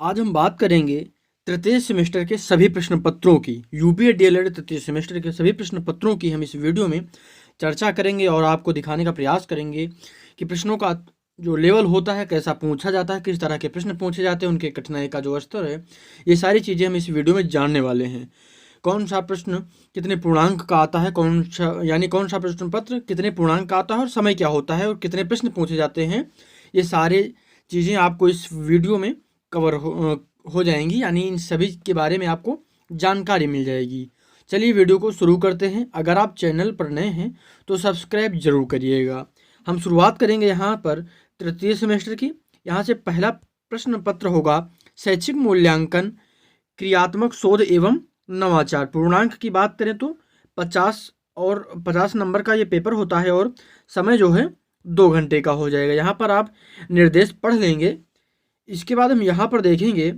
आज हम बात करेंगे तृतीय सेमेस्टर के सभी प्रश्न पत्रों की। यूपीए डीएलएड तृतीय सेमेस्टर के सभी प्रश्न पत्रों की हम इस वीडियो में चर्चा करेंगे और आपको दिखाने का प्रयास करेंगे कि प्रश्नों का जो लेवल होता है, कैसा पूछा जाता है, किस तरह के प्रश्न पूछे जाते हैं, उनके कठिनाई का जो स्तर है, ये सारी चीज़ें हम इस वीडियो में जानने वाले हैं। कौन सा प्रश्न कितने पूर्णांक का आता है, कौन सा प्रश्न पत्र कितने पूर्णांक का आता है और समय क्या होता है और कितने प्रश्न पूछे जाते हैं, ये सारे चीज़ें आपको इस वीडियो में कवर हो जाएंगी। यानी इन सभी के बारे में आपको जानकारी मिल जाएगी। चलिए वीडियो को शुरू करते हैं। अगर आप चैनल पर नए हैं तो सब्सक्राइब जरूर करिएगा। हम शुरुआत करेंगे यहाँ पर तृतीय सेमेस्टर की। यहाँ से पहला प्रश्न पत्र होगा शैक्षिक मूल्यांकन, क्रियात्मक शोध एवं नवाचार। पूर्णांक की बात करें तो 50 नंबर का ये पेपर होता है और समय जो है 2 घंटे का हो जाएगा। यहाँ पर आप निर्देश पढ़ लेंगे। इसके बाद हम यहाँ पर देखेंगे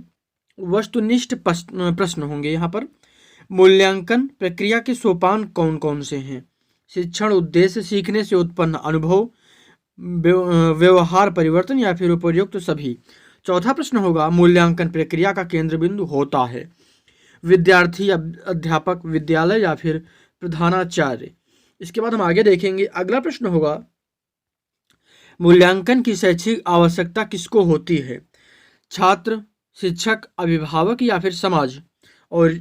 वस्तुनिष्ठ प्रश्न होंगे। यहाँ पर मूल्यांकन प्रक्रिया के सोपान कौन कौन से हैं? शिक्षण उद्देश्य, सीखने से उत्पन्न अनुभव, व्यवहार परिवर्तन या फिर उपयुक्त सभी। चौथा प्रश्न होगा मूल्यांकन प्रक्रिया का केंद्र बिंदु होता है विद्यार्थी, अध्यापक, विद्यालय या फिर प्रधानाचार्य। इसके बाद हम आगे देखेंगे। अगला प्रश्न होगा मूल्यांकन की शैक्षिक आवश्यकता किसको होती है? छात्र, शिक्षक, अभिभावक या फिर समाज। और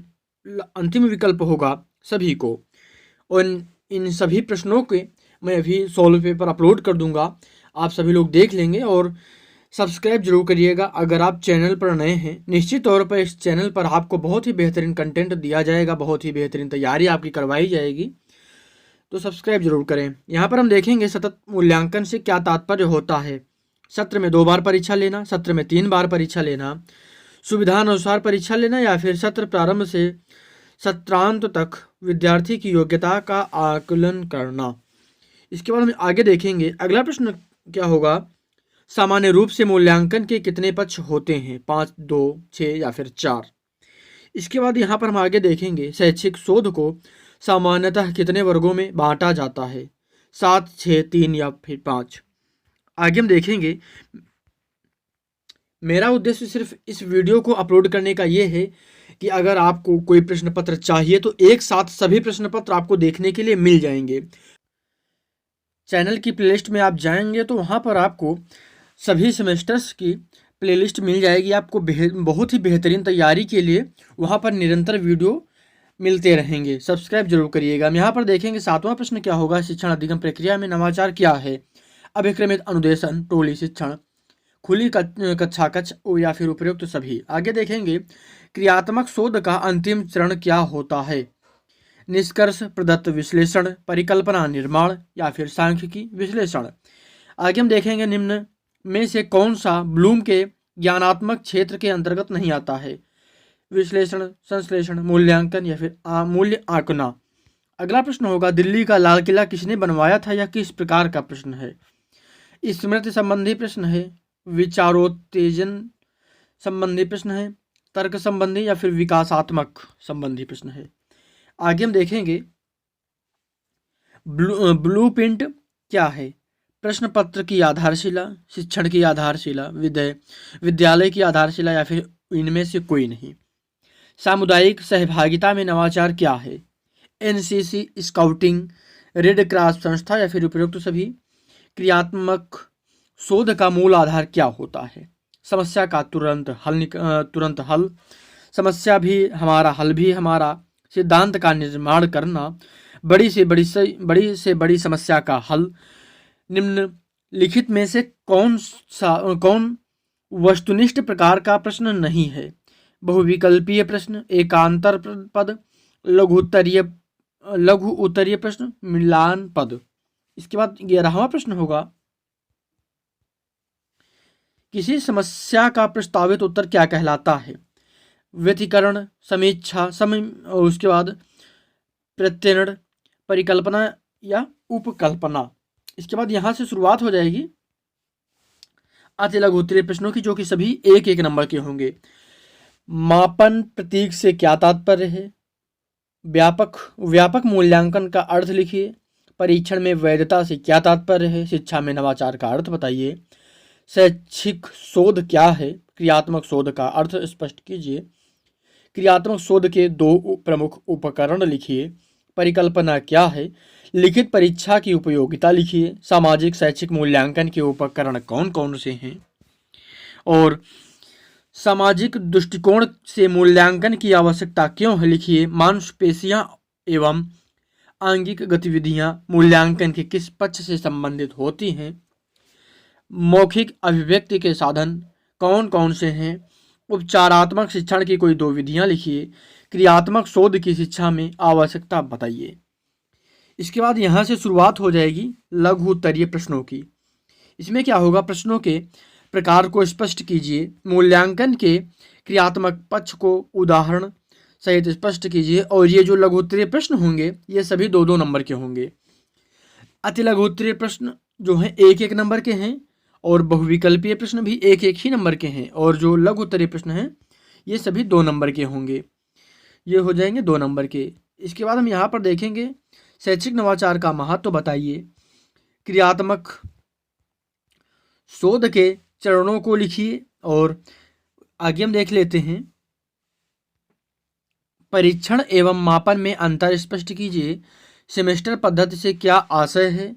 अंतिम विकल्प होगा सभी को। और इन सभी प्रश्नों के मैं अभी सॉल्व पेपर अपलोड कर दूंगा, आप सभी लोग देख लेंगे और सब्सक्राइब जरूर करिएगा। अगर आप चैनल पर नए हैं, निश्चित तौर पर इस चैनल पर आपको बहुत ही बेहतरीन कंटेंट दिया जाएगा, बहुत ही बेहतरीन तैयारी आपकी करवाई जाएगी, तो सब्सक्राइब जरूर करें। यहाँ पर हम देखेंगे सतत मूल्यांकन से क्या तात्पर्य होता है। सत्र में 2 बार परीक्षा लेना, सत्र में 3 बार परीक्षा लेना, सुविधानुसार परीक्षा लेना या फिर सत्र प्रारंभ से सत्रांत तक विद्यार्थी की योग्यता का आकलन करना। इसके बाद हम आगे देखेंगे। अगला प्रश्न क्या होगा सामान्य रूप से मूल्यांकन के कितने पक्ष होते हैं? 5, 2, 6 या फिर 4। इसके बाद यहाँ पर हम आगे देखेंगे शैक्षिक शोध को सामान्यतः कितने वर्गों में बांटा जाता है? 7, 6, 3 या फिर 5। आगे हम देखेंगे। मेरा उद्देश्य सिर्फ इस वीडियो को अपलोड करने का ये है कि अगर आपको कोई प्रश्न पत्र चाहिए तो एक साथ सभी प्रश्न पत्र आपको देखने के लिए मिल जाएंगे। चैनल की प्लेलिस्ट में आप जाएंगे तो वहाँ पर आपको सभी सेमेस्टर्स की प्लेलिस्ट मिल जाएगी। आपको बहुत ही बेहतरीन तैयारी के लिए वहाँ पर निरंतर वीडियो मिलते रहेंगे। सब्सक्राइब जरूर करिएगा। हम यहाँ पर देखेंगे 7वां प्रश्न क्या होगा शिक्षण अधिगम प्रक्रिया में नवाचार क्या है? अभिक्रमित अनुदेशन, टोली शिक्षण, खुली कक्षा कक्ष या फिर उपयुक्त सभी। आगे देखेंगे क्रियात्मक शोध का अंतिम चरण क्या होता है? निष्कर्ष, प्रदत्त विश्लेषण, परिकल्पना निर्माण या फिर सांख्यिकी विश्लेषण। आगे हम देखेंगे निम्न में से कौन सा ब्लूम के ज्ञानात्मक क्षेत्र के अंतर्गत नहीं आता है? विश्लेषण, संश्लेषण, मूल्यांकन या फिर मूल्य आंकना। अगला प्रश्न होगा दिल्ली का लाल किला किसने बनवाया था? यह किस प्रकार का प्रश्न है? स्मृति संबंधी प्रश्न है, विचारोत्तेजन संबंधी प्रश्न है, तर्क संबंधी या फिर विकासात्मक संबंधी प्रश्न है। आगे हम देखेंगे ब्लूप्रिंट क्या है? प्रश्न पत्र की आधारशिला, शिक्षण की आधारशिला, विद्यालय की आधारशिला या फिर इनमें से कोई नहीं। सामुदायिक सहभागिता में नवाचार क्या है? एनसीसी, स्काउटिंग, रेड क्रॉस संस्था या फिर उपयुक्त सभी। क्रियात्मक शोध का मूल आधार क्या होता है? समस्या का तुरंत हल, समस्या भी हमारा, हल भी हमारा, सिद्धांत का निर्माण करना, बड़ी से बड़ी समस्या का हल। निम्नलिखित में से कौन वस्तुनिष्ठ प्रकार का प्रश्न नहीं है? बहुविकल्पीय प्रश्न, एकांतर पद, लघु उत्तरीय प्रश्न, मिलान पद। इसके बाद 11वां प्रश्न होगा किसी समस्या का प्रस्तावित उत्तर क्या कहलाता है? व्यतिकरण, समीक्षा, उसके बाद प्रत्ययन, परिकल्पना या उपकल्पना। इसके बाद यहाँ से शुरुआत हो जाएगी अति लघु उत्तरीय प्रश्नों की, जो कि सभी 1-1 नंबर के होंगे। मापन प्रतीक से क्या तात्पर्य है? व्यापक मूल्यांकन का अर्थ लिखिए। परीक्षण में वैधता से क्या तात्पर्य है? शिक्षा में नवाचार का अर्थ बताइए। शैक्षिक शोध क्या है? क्रियात्मक शोध का अर्थ स्पष्ट कीजिए। क्रियात्मक शोध के दो प्रमुख उपकरण लिखिए। परिकल्पना क्या है? लिखित परीक्षा की उपयोगिता लिखिए। सामाजिक शैक्षिक मूल्यांकन के उपकरण कौन कौन से हैं? और सामाजिक दृष्टिकोण से मूल्यांकन की आवश्यकता क्यों है? लिखिए। मांसपेशियां एवं आंगिक गतिविधियां मूल्यांकन के किस पक्ष से संबंधित होती हैं? मौखिक अभिव्यक्ति के साधन कौन कौन से हैं? उपचारात्मक शिक्षण की कोई दो विधियां लिखिए। क्रियात्मक शोध की शिक्षा में आवश्यकता बताइए। इसके बाद यहाँ से शुरुआत हो जाएगी लघु उत्तरीय प्रश्नों की। इसमें क्या होगा? प्रश्नों के प्रकार को स्पष्ट कीजिए। मूल्यांकन के क्रियात्मक पक्ष को उदाहरण सहित स्पष्ट कीजिए। और ये जो लघु उत्तरीय प्रश्न होंगे ये सभी 2-2 नंबर के होंगे। अति लघु उत्तरीय प्रश्न जो हैं 1-1 नंबर के हैं और बहुविकल्पीय प्रश्न भी 1-1 ही नंबर के हैं। और जो लघु उत्तरीय प्रश्न हैं ये सभी 2 नंबर के होंगे। ये हो जाएंगे 2 नंबर के। इसके बाद हम यहाँ पर देखेंगे शैक्षिक नवाचार का महत्व बताइए। क्रियात्मक शोध के चरणों को लिखिए। और आगे हम देख लेते हैं परीक्षण एवं मापन में अंतर स्पष्ट कीजिए। सेमेस्टर पद्धति से क्या आशय है?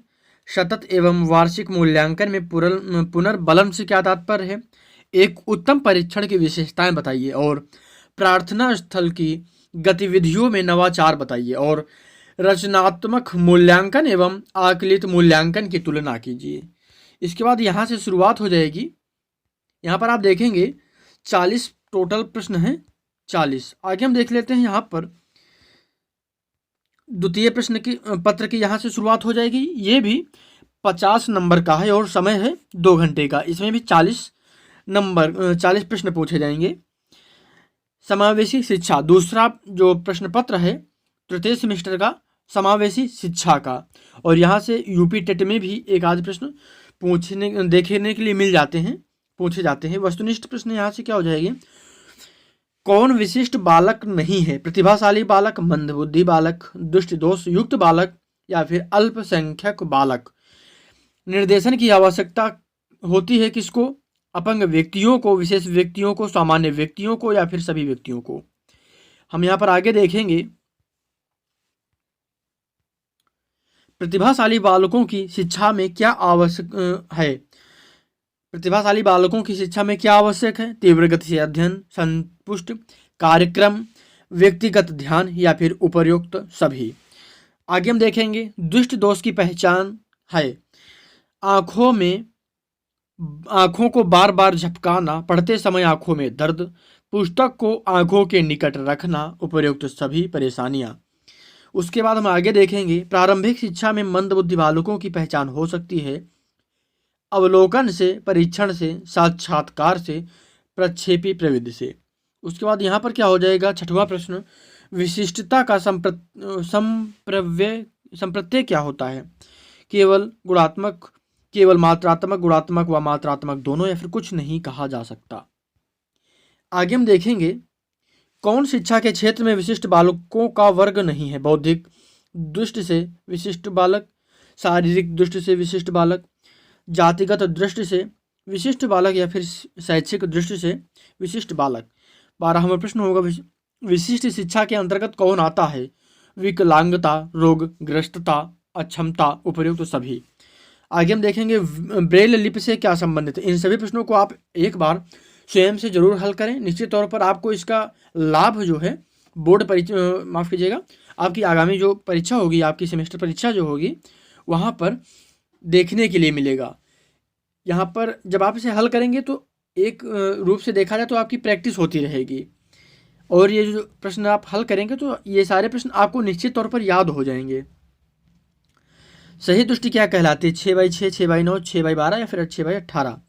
सतत एवं वार्षिक मूल्यांकन में पुनर्बलन से क्या तात्पर्य है? एक उत्तम परीक्षण की विशेषताएं बताइए। और प्रार्थना स्थल की गतिविधियों में नवाचार बताइए। और रचनात्मक मूल्यांकन एवं आकलित मूल्यांकन की तुलना कीजिए। इसके बाद यहाँ से शुरुआत हो जाएगी। यहाँ पर आप देखेंगे 40 टोटल प्रश्न हैं, 40। आगे हम देख लेते हैं यहाँ पर द्वितीय प्रश्न की पत्र की यहाँ से शुरुआत हो जाएगी। ये भी 50 नंबर का है और समय है 2 घंटे का। इसमें भी 40 प्रश्न पूछे जाएंगे। समावेशी शिक्षा देखिए जो प्रश्न पत्र है तृतीय सेमेस्टर का समावेशी शिक्षा का। और यहाँ से यूपी टेट में भी एक आध प्रश्न देखने के लिए मिल जाते हैं, पूछे जाते हैं। वस्तुनिष्ठ प्रश्न यहाँ से क्या हो जाएंगे? कौन विशिष्ट बालक नहीं है? प्रतिभाशाली बालक, मंदबुद्धि बालक, दुष्ट दोष युक्त बालक या फिर अल्पसंख्यक बालक? निर्देशन की आवश्यकता होती है किसको? अपंग व्यक्तियों को, विशेष व्यक्तियों को, सामान्य व्यक्तियों को या फिर सभी व्यक्तियों को? हम यहाँ पर आगे देखेंगे प्रतिभाशाली बालकों की शिक्षा में क्या आवश्यक है? प्रतिभाशाली बालकों की शिक्षा में क्या आवश्यक है? तीव्र गति से अध्ययन, संपुष्ट कार्यक्रम, व्यक्तिगत ध्यान या फिर उपर्युक्त सभी? आगे हम देखेंगे दुष्ट दोष की पहचान है आंखों को बार बार झपकाना, पढ़ते समय आंखों में दर्द, पुस्तक को आंखों के निकट रखना, उपर्युक्त सभी परेशानियां। उसके बाद हम आगे देखेंगे प्रारंभिक शिक्षा में मंदबुद्धि बालकों की पहचान हो सकती है अवलोकन से, परीक्षण से, साक्षात्कार से, प्रक्षेपी प्रविधि से। उसके बाद यहाँ पर क्या हो जाएगा? 6वां प्रश्न विशिष्टता का संप्रत्यय क्या होता है? केवल गुणात्मक, केवल मात्रात्मक, गुणात्मक व मात्रात्मक दोनों या फिर कुछ नहीं कहा जा सकता। आगे हम देखेंगे कौन शिक्षा के क्षेत्र में विशिष्ट बालकों का वर्ग नहीं है? बौद्धिक दृष्टि से विशिष्ट बालक, शारीरिक दृष्टि से विशिष्ट बालक, जातिगत दृष्टि से विशिष्ट बालक या फिर शैक्षिक दृष्टि से विशिष्ट बालक। 12वां प्रश्न होगा विशिष्ट शिक्षा के अंतर्गत कौन आता है? विकलांगता, रोगग्रस्तता, अक्षमता, उपर्युक्त सभी। आगे हम देखेंगे ब्रेल लिपि से क्या संबंधित है? इन सभी प्रश्नों को आप एक बार स्वयं से जरूर हल करें। निश्चित तौर पर आपको इसका लाभ जो है बोर्ड परीक्षा, माफ़ कीजिएगा, आपकी आगामी जो परीक्षा होगी, आपकी सेमेस्टर परीक्षा जो होगी वहाँ पर देखने के लिए मिलेगा। यहाँ पर जब आप इसे हल करेंगे तो एक रूप से देखा जाए तो आपकी प्रैक्टिस होती रहेगी। और ये जो प्रश्न आप हल करेंगे तो ये सारे प्रश्न आपको निश्चित तौर पर याद हो जाएंगे। सही दृष्टि क्या कहलाती है? 6/6, 6/9, 6/12 या फिर 6/18?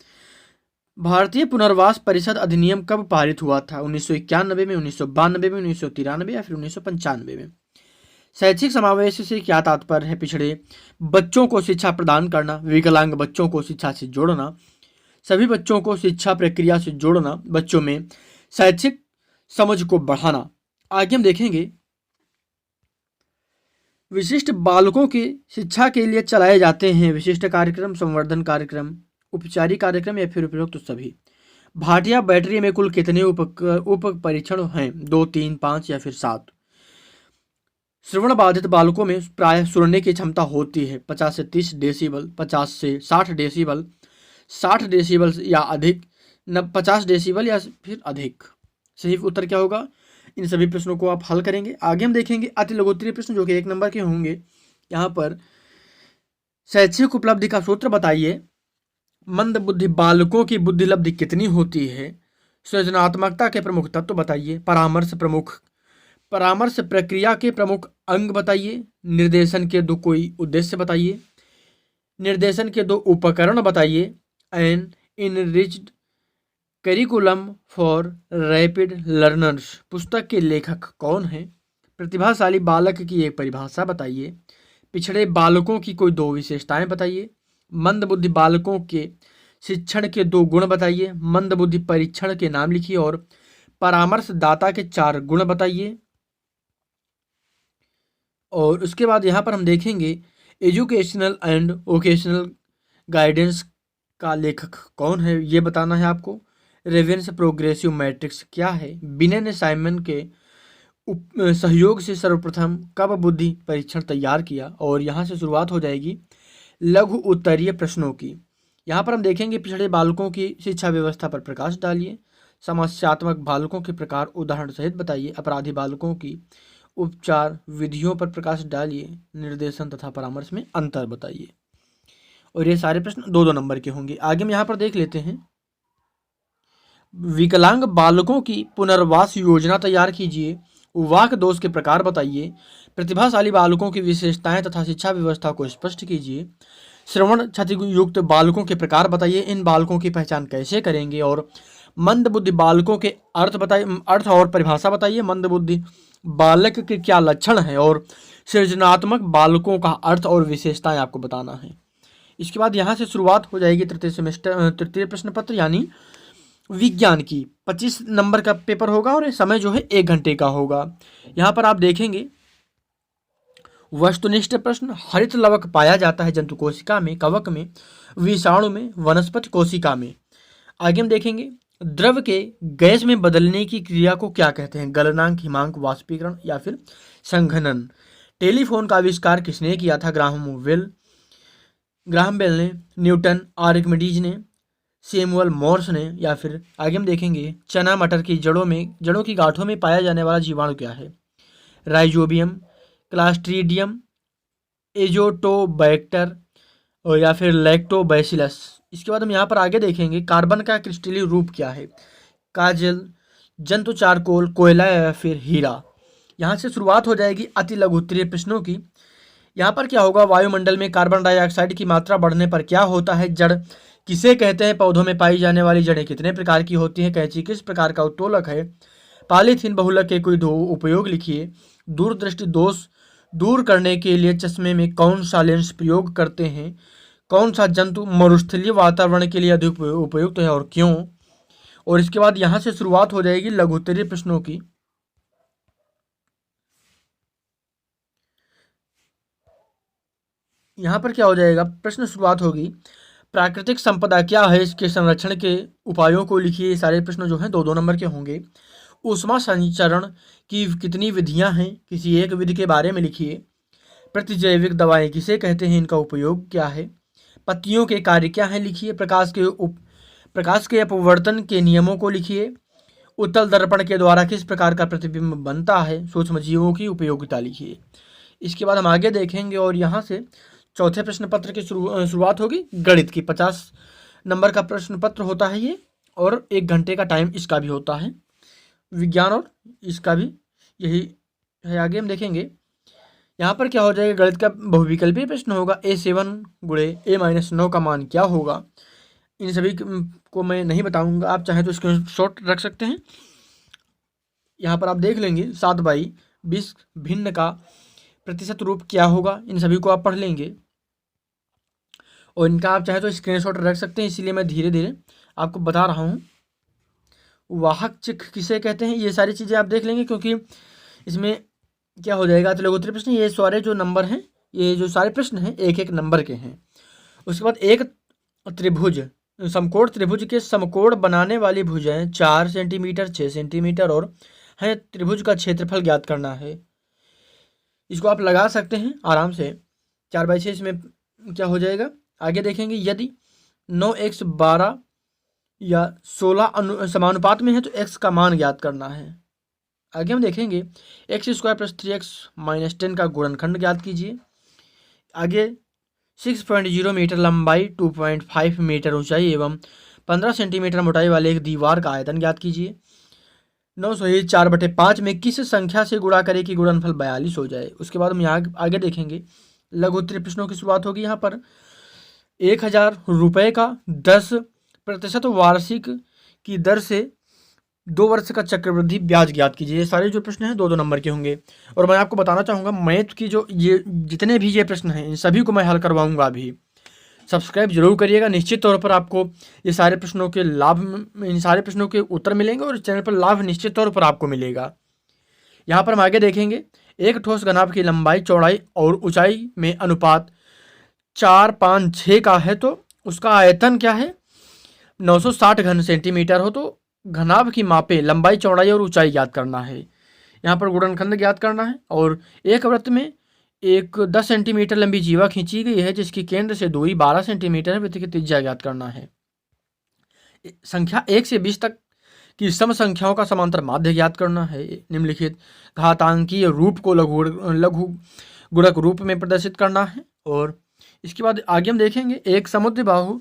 भारतीय पुनर्वास परिषद अधिनियम कब पारित हुआ था? 1991 में, 1992 में, 1993 या फिर 1995 में? शैक्षिक समावेश से क्या तात्पर्य है? पिछड़े बच्चों को शिक्षा प्रदान करना, विकलांग बच्चों को शिक्षा से जोड़ना, सभी बच्चों को शिक्षा प्रक्रिया से जोड़ना, बच्चों में शैक्षिक समझ को बढ़ाना। आगे हम देखेंगे विशिष्ट बालकों की शिक्षा के लिए चलाए जाते हैं विशिष्ट कार्यक्रम, संवर्धन कार्यक्रम, उपचारिक कार्यक्रम या फिर उपयुक्त सभी। भाटिया बैटरी में कुल कितने उप परीक्षण हैं? 2, 3, 5 या फिर 7? श्रवण बाधित बालकों में प्राय सुनने की क्षमता होती है 50 से 30 डेसिबल, 50 से 60 डेसिबल, 60 डेसिबल या अधिक, 50 डेसिबल या फिर अधिक। सही उत्तर क्या होगा? इन सभी प्रश्नों को आप हल करेंगे। आगे हम देखेंगे अति लघुत्तरीय प्रश्न जो कि 1 नंबर के होंगे। यहाँ पर शैक्षिक उपलब्धि का सूत्र बताइए, मंद बुद्धि बालकों की बुद्धि लब्धि कितनी होती है, सृजनात्मकता के प्रमुख तत्व बताइए, परामर्श प्रक्रिया के प्रमुख अंग बताइए, निर्देशन के 2 कोई उद्देश्य बताइए, निर्देशन के 2 उपकरण बताइए, an enriched curriculum for rapid learners पुस्तक के लेखक कौन है, प्रतिभाशाली बालक की एक परिभाषा बताइए, पिछड़े बालकों की कोई 2 विशेषताएं बताइए, मंद बुद्धि बालकों के शिक्षण के 2 गुण बताइए, मंद बुद्धि परीक्षण के नाम लिखिए और परामर्शदाता के 4 गुण बताइए। और उसके बाद यहाँ पर हम देखेंगे एजुकेशनल एंड वोकेशनल गाइडेंस का लेखक कौन है, ये बताना है आपको। रेवेंस प्रोग्रेसिव मैट्रिक्स क्या है, बिनेन ने साइमन के सहयोग से सर्वप्रथम कब बुद्धि परीक्षण तैयार किया। और यहाँ से शुरुआत हो जाएगी लघु उत्तरीय प्रश्नों की। यहाँ पर हम देखेंगे पिछड़े बालकों की शिक्षा व्यवस्था पर प्रकाश डालिए, समस्यात्मक बालकों के प्रकार उदाहरण सहित बताइए, अपराधी बालकों की उपचार विधियों पर प्रकाश डालिए, निर्देशन तथा परामर्श में अंतर बताइए। और ये सारे प्रश्न 2-2 नंबर के होंगे। आगे हम यहाँ पर देख लेते हैं, विकलांग बालकों की पुनर्वास योजना तैयार कीजिए, वाक दोष के प्रकार बताइए, प्रतिभाशाली बालकों की विशेषताएं तथा शिक्षा व्यवस्था को स्पष्ट कीजिए, श्रवण क्षति युक्त बालकों के प्रकार बताइए, इन बालकों की पहचान कैसे करेंगे, और मंद बुद्धि बालकों के अर्थ बताइए, अर्थ और परिभाषा बताइए, मंद बुद्धि बालक के क्या लक्षण हैं, और सृजनात्मक बालकों का अर्थ और विशेषताएं आपको बताना है। इसके बाद यहाँ से शुरुआत हो जाएगी तृतीय प्रश्न पत्र यानी विज्ञान की। 25 नंबर का पेपर होगा और समय जो है 1 घंटे का होगा। यहाँ पर आप देखेंगे वस्तुनिष्ठ प्रश्न, हरित लवक पाया जाता है जंतु कोशिका में, कवक में, विषाणु में, वनस्पति कोशिका में। आगे हम देखेंगे द्रव के गैस में बदलने की क्रिया को क्या कहते हैं, गलनांक, हिमांक, वाष्पीकरण या फिर संघनन। टेलीफोन का आविष्कार किसने किया था, ग्राहम बेल ने, न्यूटन, आर्किमिडीज ने, सैमुअल मॉर्स ने, या फिर आगे हम देखेंगे चना मटर की जड़ों की गांठों में पाया जाने वाला जीवाणु क्या है, राइजोबियम, क्लास्ट्रीडियम, एजोटोबैक्टर और या फिर लैक्टोबैसिलस। इसके बाद हम यहाँ पर आगे देखेंगे कार्बन का क्रिस्टलीय रूप क्या है, काजल, जंतु चारकोल, कोयला या फिर हीरा। यहाँ से शुरुआत हो जाएगी अति लघुत्तरीय प्रश्नों की। यहाँ पर क्या होगा, वायुमंडल में कार्बन डाइऑक्साइड की मात्रा बढ़ने पर क्या होता है, जड़ किसे कहते हैं, पौधों में पाई जाने वाली जड़ें कितने प्रकार की होती हैं, कैंची किस प्रकार का उत्तोलक है, पॉलीथीन बहुलक के कोई 2 उपयोग लिखिए, दूरदृष्टि दोष दूर करने के लिए चश्मे में कौन सा लेंस प्रयोग करते हैं, कौन सा जंतु मरुस्थलीय वातावरण के लिए अधिक उपयुक्त है और क्यों। और इसके बाद यहाँ से शुरुआत हो जाएगी लघुत्तरीय प्रश्नों की। यहाँ पर क्या हो जाएगा, प्रश्न शुरुआत होगी प्राकृतिक संपदा क्या है, इसके संरक्षण के उपायों को लिखिए। सारे प्रश्न जो हैं 2-2 नंबर के होंगे। ऊष्मा संचरण की कितनी विधियां हैं, किसी एक विधि के बारे में लिखिए। प्रतिजैविक दवाएं किसे कहते हैं, इनका उपयोग क्या है। पत्तियों के कार्य क्या हैं, लिखिए। प्रकाश के अपवर्तन के नियमों को लिखिए। उत्तल दर्पण के द्वारा किस प्रकार का प्रतिबिंब बनता है, सूक्ष्म जीवों की उपयोगिता लिखिए। इसके बाद हम आगे देखेंगे और यहाँ से चौथे प्रश्न पत्र की शुरुआत होगी गणित की। 50 नंबर का प्रश्न पत्र होता है ये और 1 घंटे का टाइम इसका भी होता है, विज्ञान और इसका भी यही है। आगे हम देखेंगे यहाँ पर क्या हो जाएगा, गणित का बहुविकल्पीय प्रश्न होगा। A7 गुणे A-9 का मान क्या होगा। इन सभी को मैं नहीं बताऊंगा, आप चाहें तो स्क्रीनशॉट रख सकते हैं। यहाँ पर आप देख लेंगे 7/20 भिन्न का प्रतिशत रूप क्या होगा, इन सभी को आप पढ़ लेंगे और इनका आप चाहे तो स्क्रीनशॉट रख सकते हैं, इसीलिए मैं धीरे धीरे आपको बता रहा हूँ। वाहक चिह्न किसे कहते हैं, ये सारी चीज़ें आप देख लेंगे क्योंकि इसमें क्या हो जाएगा, तो लघुत्तरीय प्रश्न ये सारे जो नंबर हैं, ये जो सारे प्रश्न हैं 1-1 नंबर के हैं। उसके बाद एक त्रिभुज समकोण त्रिभुज के समकोण बनाने वाली भुजाएं 4 सेंटीमीटर, 6 सेंटीमीटर और है। त्रिभुज का क्षेत्रफल ज्ञात करना है। इसको आप लगा सकते हैं आराम से। 4/6 इसमें क्या हो जाएगा, आगे देखेंगे। यदि 9x 12 या 16 समानुपात में है तो x का मान ज्ञात करना है। आगे हम देखेंगे x² + 3x - 10 का गुणनखंड ज्ञात कीजिए। आगे 6.0 मीटर लंबाई, 2.5 मीटर ऊंचाई एवं 15 सेंटीमीटर मोटाई वाले एक दीवार का आयतन ज्ञात कीजिए। 900 4/5 में किस संख्या से गुणा करें कि गुणनफल 42 हो जाए। उसके बाद हम यहाँ आगे देखेंगे लघु उत्तरीय प्रश्नों की शुरुआत होगी। यहाँ पर 1000 रुपये का 10% वार्षिक की दर से 2 वर्ष का चक्रवृद्धि ब्याज ज्ञात कीजिए। ये सारे जो प्रश्न हैं 2-2 नंबर के होंगे। और मैं आपको बताना चाहूँगा मैथ की जो ये जितने भी ये प्रश्न हैं इन सभी को मैं हल करवाऊँगा अभी। सब्सक्राइब जरूर करिएगा। निश्चित तौर पर आपको ये सारे प्रश्नों के लाभ, इन सारे प्रश्नों के उत्तर मिलेंगे और चैनल पर लाभ निश्चित तौर पर आपको मिलेगा। यहाँ पर हम आगे देखेंगे एक ठोस घनाभ की लंबाई, चौड़ाई और ऊंचाई में अनुपात 4, 5, 6 का है तो उसका आयतन क्या है, 960 घन सेंटीमीटर हो तो घनाभ की मापे, लंबाई, चौड़ाई और ऊंचाई ज्ञात करना है। यहाँ पर गुणनखंड ज्ञात करना है। और एक वृत्त में एक 10 सेंटीमीटर लंबी जीवा खींची गई है जिसकी केंद्र से दूरी 12 सेंटीमीटर है। वृत्त की त्रिज्या ज्ञात करना है। संख्या 1 से 20 तक की सम संख्याओं का समांतर माध्य ज्ञात करना है। निम्नलिखित घातांकीय रूप को लघु गुणक रूप में प्रदर्शित करना है। और इसके बाद आगे हम देखेंगे एक समुद्रबाहु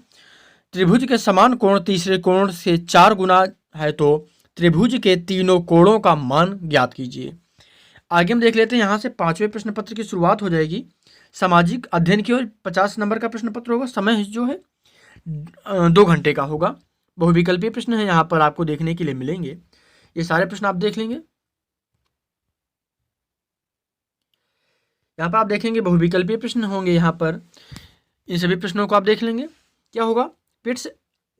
त्रिभुज के समान कोण तीसरे कोण से 4 गुना है तो त्रिभुज के तीनों कोणों का मान ज्ञात कीजिए। आगे हम देख लेते हैं। यहाँ से 5वें प्रश्न पत्र की शुरुआत हो जाएगी। सामाजिक अध्ययन की ओर 50 नंबर का प्रश्न पत्र होगा। समय जो है 2 घंटे का होगा। बहुविकल्पीय प्रश्न है यहाँ पर आपको देखने के लिए मिलेंगे। ये सारे प्रश्न आप देख लेंगे। यहाँ पर आप देखेंगे बहुविकल्पीय प्रश्न होंगे। यहाँ पर इन सभी प्रश्नों को आप देख लेंगे। क्या होगा, पिट्स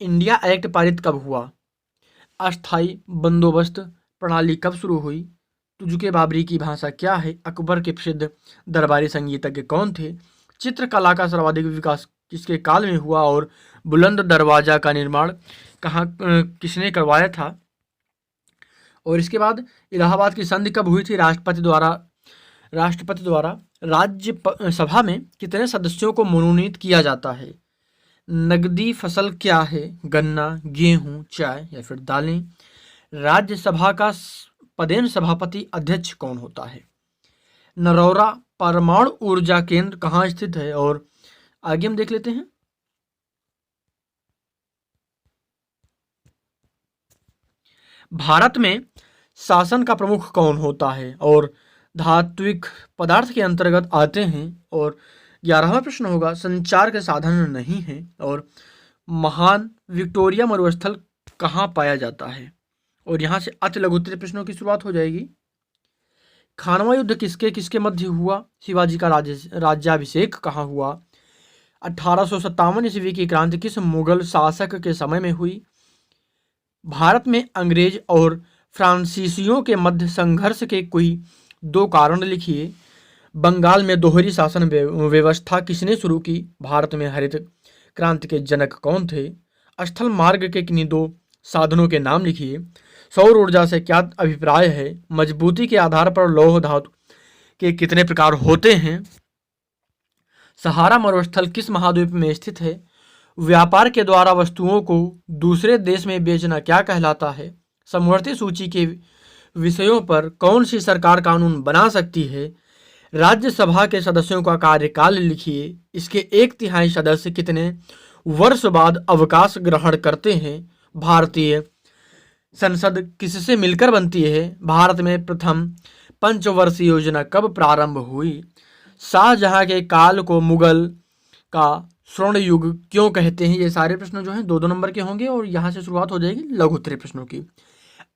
इंडिया एक्ट पारित कब हुआ, अस्थाई बंदोबस्त प्रणाली कब शुरू हुई, तुजुके बाबरी की भाषा क्या है, अकबर के प्रसिद्ध दरबारी संगीतज्ञ कौन थे, चित्रकला का सर्वाधिक विकास किसके काल में हुआ और बुलंद दरवाजा का निर्माण किसने करवाया था। और इसके बाद इलाहाबाद की संधि कब हुई थी, राष्ट्रपति द्वारा राज्य सभा में कितने सदस्यों को मनोनीत किया जाता है, नगदी फसल क्या है, गन्ना, गेहूं, चाय या फिर दालें, राज्यसभा का पदेन सभापति अध्यक्ष कौन होता है, नरौरा परमाणु ऊर्जा केंद्र कहाँ स्थित है। और आगे हम देख लेते हैं भारत में शासन का प्रमुख कौन होता है और धात्विक पदार्थ के अंतर्गत आते हैं। और 11वां प्रश्न होगा संचार के साधन नहीं है और महान विक्टोरिया मरुस्थल कहाँ पाया जाता है। और यहाँ से अति लघु उत्तरीय प्रश्नों की शुरुआत हो जाएगी। खानवा युद्ध किसके किसके मध्य हुआ, शिवाजी का राज्याभिषेक कहाँ हुआ, 1857 ईस्वी की क्रांति किस मुगल शासक के समय में हुई, भारत में अंग्रेज और फ्रांसीसियों के मध्य संघर्ष के कोई 2 कारण लिखिए, बंगाल में दोहरी शासन व्यवस्था किसने शुरू की, भारत में हरित क्रांति के जनक कौन थे, स्थल मार्ग के किन्हीं 2 साधनों के नाम लिखिए, सौर ऊर्जा से क्या अभिप्राय है, मजबूती के आधार पर लौह धातु के कितने प्रकार होते हैं, सहारा मरुस्थल किस महाद्वीप में स्थित है, व्यापार के द्वारा वस्तुओं को दूसरे देश में बेचना क्या कहलाता है, समवर्ती सूची के विषयों पर कौन सी सरकार कानून बना सकती है, राज्यसभा के सदस्यों का कार्यकाल लिखिए, इसके 1/3 सदस्य कितने वर्ष बाद अवकाश ग्रहण करते हैं, भारतीय संसद किससे मिलकर बनती है, भारत में प्रथम पंचवर्षीय योजना कब प्रारंभ हुई, शाहजहां के काल को मुगल का स्वर्ण युग क्यों कहते हैं। ये सारे प्रश्न जो हैं 2-2 नंबर के होंगे। और यहाँ से शुरुआत हो जाएगी लघु उत्तरीय प्रश्नों की।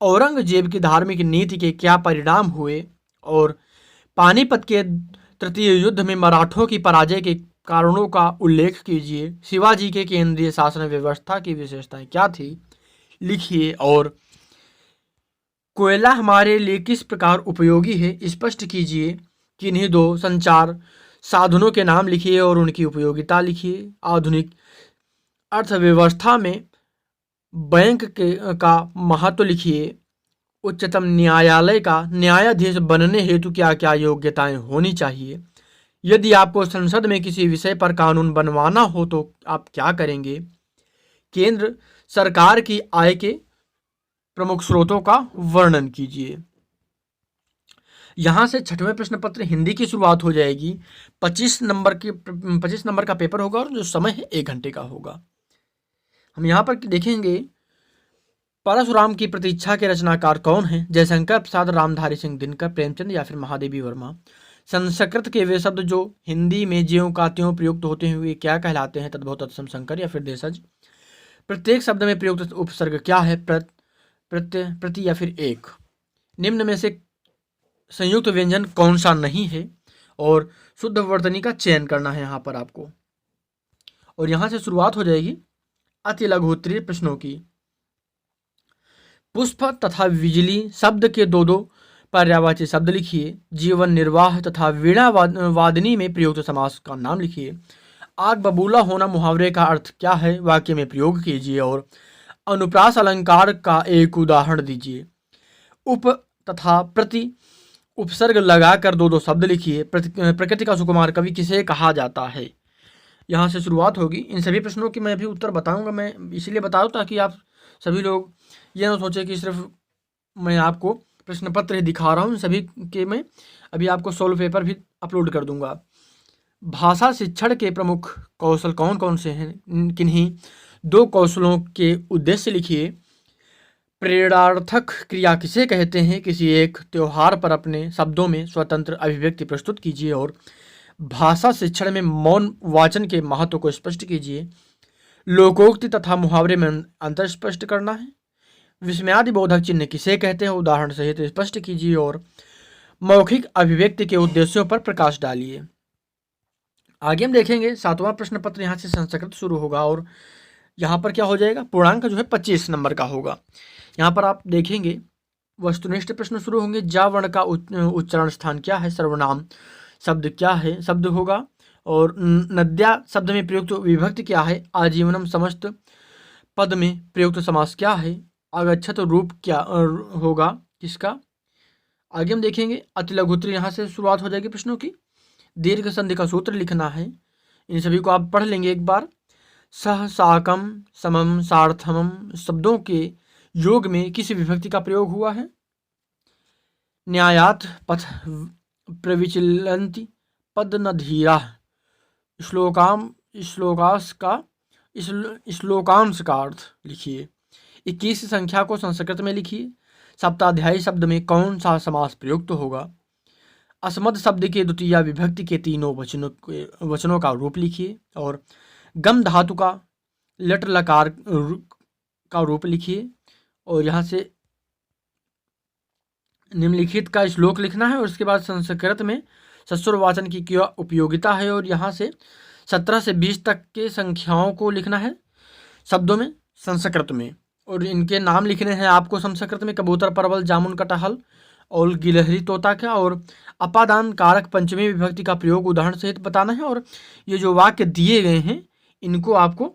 औरंगजेब की धार्मिक नीति के क्या परिणाम हुए और पानीपत के तृतीय युद्ध में मराठों की पराजय के कारणों का उल्लेख कीजिए, शिवाजी के केंद्रीय शासन व्यवस्था की विशेषताएं क्या थी, लिखिए। और कोयला हमारे लिए किस प्रकार उपयोगी है, स्पष्ट कीजिए। किन्हीं 2 संचार साधनों के नाम लिखिए और उनकी उपयोगिता लिखिए। आधुनिक अर्थव्यवस्था में बैंक के का महत्व लिखिए। उच्चतम न्यायालय का न्यायाधीश बनने हेतु क्या क्या योग्यताएं होनी चाहिए। यदि आपको संसद में किसी विषय पर कानून बनवाना हो तो आप क्या करेंगे। केंद्र सरकार की आय के प्रमुख स्रोतों का वर्णन कीजिए। यहां से छठवें प्रश्न पत्र हिंदी की शुरुआत हो जाएगी। 25 नंबर का पेपर होगा और जो समय है 1 घंटे का होगा। हम यहाँ पर देखेंगे परशुराम की प्रतीक्षा के रचनाकार कौन हैं। जयशंकर प्रसाद, रामधारी सिंह दिनकर, प्रेमचंद या फिर महादेवी वर्मा। संस्कृत के वे शब्द जो हिंदी में ज्यों का त्यों प्रयुक्त होते हैं वे क्या कहलाते हैं। तद्भव, तत्सम, संकर या फिर देशज। प्रत्येक शब्द में प्रयुक्त उपसर्ग क्या है। प्रत्यय, प्रति या फिर एक। निम्न में से संयुक्त व्यंजन कौन सा नहीं है। और शुद्ध वर्तनी का चयन करना है यहाँ पर आपको। और यहाँ से शुरुआत हो जाएगी अति लघुत्तरीय प्रश्नों की। पुष्प तथा बिजली शब्द के दो पर्यायवाची शब्द लिखिए। जीवन निर्वाह तथा वीणा वादनी में प्रयुक्त समास का नाम लिखिए। आग बबूला होना मुहावरे का अर्थ क्या है, वाक्य में प्रयोग कीजिए। और अनुप्रास अलंकार का एक उदाहरण दीजिए। उप तथा प्रति उपसर्ग लगाकर दो शब्द लिखिए। प्रकृति का सुकुमार कवि किसे कहा जाता है। यहाँ से शुरुआत होगी। इन सभी प्रश्नों की मैं भी उत्तर बताऊंगा। मैं इसीलिए बता दूँ ताकि आप सभी लोग ये ना सोचे कि सिर्फ मैं आपको प्रश्न पत्र ही दिखा रहा हूँ। सभी के मैं अभी आपको सोल्व पेपर भी अपलोड कर दूंगा। भाषा शिक्षण के प्रमुख कौशल कौन कौन से हैं, किन्हीं 2 कौशलों के उद्देश्य लिखिए। प्रेरणार्थक क्रिया किसे कहते हैं। किसी एक त्योहार पर अपने शब्दों में स्वतंत्र अभिव्यक्ति प्रस्तुत कीजिए। और भाषा शिक्षण में मौन वाचन के महत्व को स्पष्ट कीजिए। लोकोक्ति तथा मुहावरे में अंतर स्पष्ट करना है। विस्मयादि बोधक चिन्ह किसे कहते हैं, उदाहरण सहित स्पष्ट कीजिए। और मौखिक अभिव्यक्ति के उद्देश्यों पर प्रकाश डालिए। आगे हम देखेंगे 7वां प्रश्न पत्र। यहाँ से संस्कृत शुरू होगा और यहाँ पर क्या हो जाएगा, पूर्णांक जो है 25 नंबर का होगा। यहाँ पर आप देखेंगे वस्तुनिष्ठ प्रश्न शुरू होंगे। जा वर्ण का उच्चारण स्थान क्या है। सर्वनाम शब्द क्या है, शब्द होगा। और नद्या शब्द में प्रयुक्त विभक्ति क्या है। आजीवनम समस्त पद में प्रयुक्त समास क्या है। अगच्छत रूप क्या होगा किसका। आगे हम देखेंगे अति लघुत्तरी। यहाँ से शुरुआत हो जाएगी प्रश्नों की। दीर्घ संधि का सूत्र लिखना है। इन सभी को आप पढ़ लेंगे एक बार। सह, साकम, समम, सार्थमम शब्दों के योग में किस विभक्ति का प्रयोग हुआ है। न्यायात पथ प्रविचलन्ति पद न धीरा। श्लोकांश का अर्थ लिखिए। 21 संख्या को संस्कृत में लिखिए। सप्ताध्यायी शब्द में कौन सा समास प्रयुक्त होगा। अस्मद शब्द के द्वितीय विभक्ति के तीनों वचनों का रूप लिखिए। और गम धातु का लट लकार का रूप लिखिए। और यहाँ से निम्नलिखित का श्लोक लिखना है। और उसके बाद संस्कृत में ससुरवाचन की क्या उपयोगिता है। और यहाँ से 17 से 20 तक के संख्याओं को लिखना है शब्दों में संस्कृत में। और इनके नाम लिखने हैं आपको संस्कृत में। कबूतर, परवल, जामुन, कटहल और गिलहरी तोता का। और अपादान कारक पंचमी विभक्ति का प्रयोग उदाहरण सहित बताना है। और ये जो वाक्य दिए गए हैं इनको आपको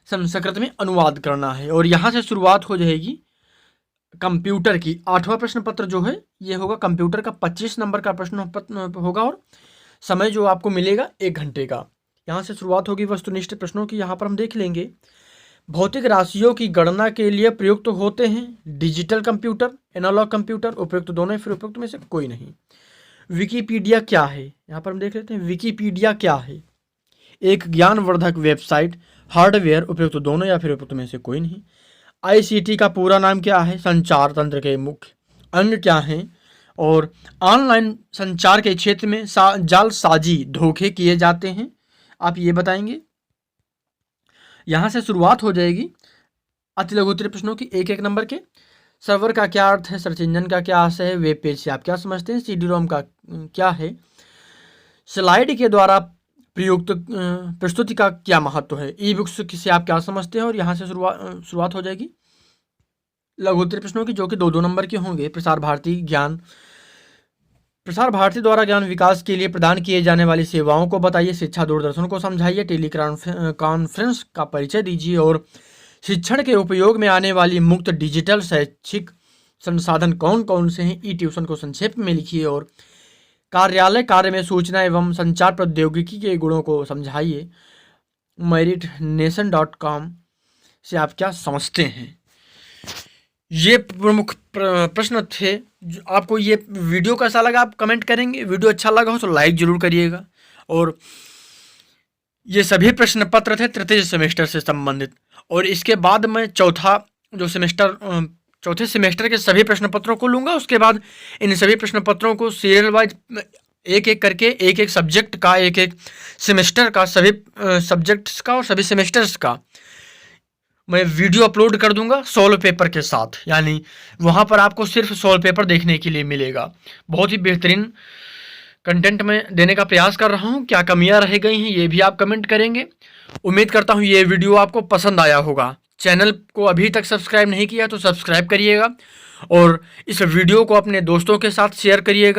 संस्कृत में अनुवाद करना है। और यहाँ से शुरुआत हो जाएगी कंप्यूटर की। 8वां प्रश्न पत्र जो है ये होगा कंप्यूटर का। 25 नंबर का प्रश्न होगा। और समय जो आपको मिलेगा 1 घंटे का। यहाँ से शुरुआत होगी वस्तुनिष्ठ प्रश्नों की। यहाँ पर हम देख लेंगे भौतिक राशियों की गणना के लिए प्रयुक्त होते हैं डिजिटल कंप्यूटर, एनालॉग कंप्यूटर। उपयुक्त दोनों फिर उपयुक्त में से कोई नहीं। विकिपीडिया क्या है, यहाँ पर हम देख लेते हैं विकिपीडिया क्या है। एक ज्ञानवर्धक वेबसाइट। हार्डवेयर, उपयुक्त दोनों या फिर उपयुक्त में से कोई नहीं। आईसीटी का पूरा नाम क्या है। संचार तंत्र के मुख्य अंग क्या हैं। और ऑनलाइन संचार के क्षेत्र में जालसाजी धोखे किए जाते हैं, आप ये बताएंगे। यहाँ से शुरुआत हो जाएगी अति लघुत्तरीय प्रश्नों की 1-1 नंबर के। सर्वर का क्या अर्थ है। सर्च इंजन का क्या आशय है। वेब पेज से आप क्या समझते हैं। सीडी रोम का क्या है। स्लाइड के द्वारा प्रयुक्त प्रस्तुति का क्या महत्व है। ई बुक्स से आप क्या समझते हैं। और यहाँ से शुरुआत हो जाएगी लघुत्तरीय प्रश्नों की जो कि 2-2 नंबर के होंगे। प्रसार भारती ज्ञान प्रसार भारती द्वारा ज्ञान विकास के लिए प्रदान किए जाने वाली सेवाओं को बताइए। शिक्षा दूरदर्शन को समझाइए। कॉन्फ्रेंस का परिचय दीजिए और शिक्षण के उपयोग में आने वाली मुक्त डिजिटल शैक्षिक संसाधन कौन कौन से हैं। ई ट्यूशन को संक्षेप में लिखिए और कार्यालय कार्य में सूचना एवं संचार प्रौद्योगिकी के गुणों को समझाइए। meritnation.com से आप क्या समझते हैं। ये प्रमुख प्रश्न थे। आपको ये वीडियो कैसा लगा आप कमेंट करेंगे। वीडियो अच्छा लगा हो तो लाइक जरूर करिएगा। और ये सभी प्रश्न पत्र थे तृतीय सेमेस्टर से संबंधित। और इसके बाद मैं चौथे सेमेस्टर के सभी प्रश्न पत्रों को लूँगा। उसके बाद इन सभी प्रश्न पत्रों को सीरियल वाइज एक एक करके एक एक सब्जेक्ट का, एक एक सेमेस्टर का, सभी सब्जेक्ट्स का और सभी सेमेस्टर्स का मैं वीडियो अपलोड कर दूंगा सॉल्व पेपर के साथ। यानी वहाँ पर आपको सिर्फ सॉल्व पेपर देखने के लिए मिलेगा। बहुत ही बेहतरीन कंटेंट मैं देने का प्रयास कर रहा हूँ। क्या कमियाँ रह गई हैं ये भी आप कमेंट करेंगे। उम्मीद करता हूँ ये वीडियो आपको पसंद आया होगा। चैनल को अभी तक सब्सक्राइब नहीं किया तो सब्सक्राइब करिएगा और इस वीडियो को अपने दोस्तों के साथ शेयर करिएगा।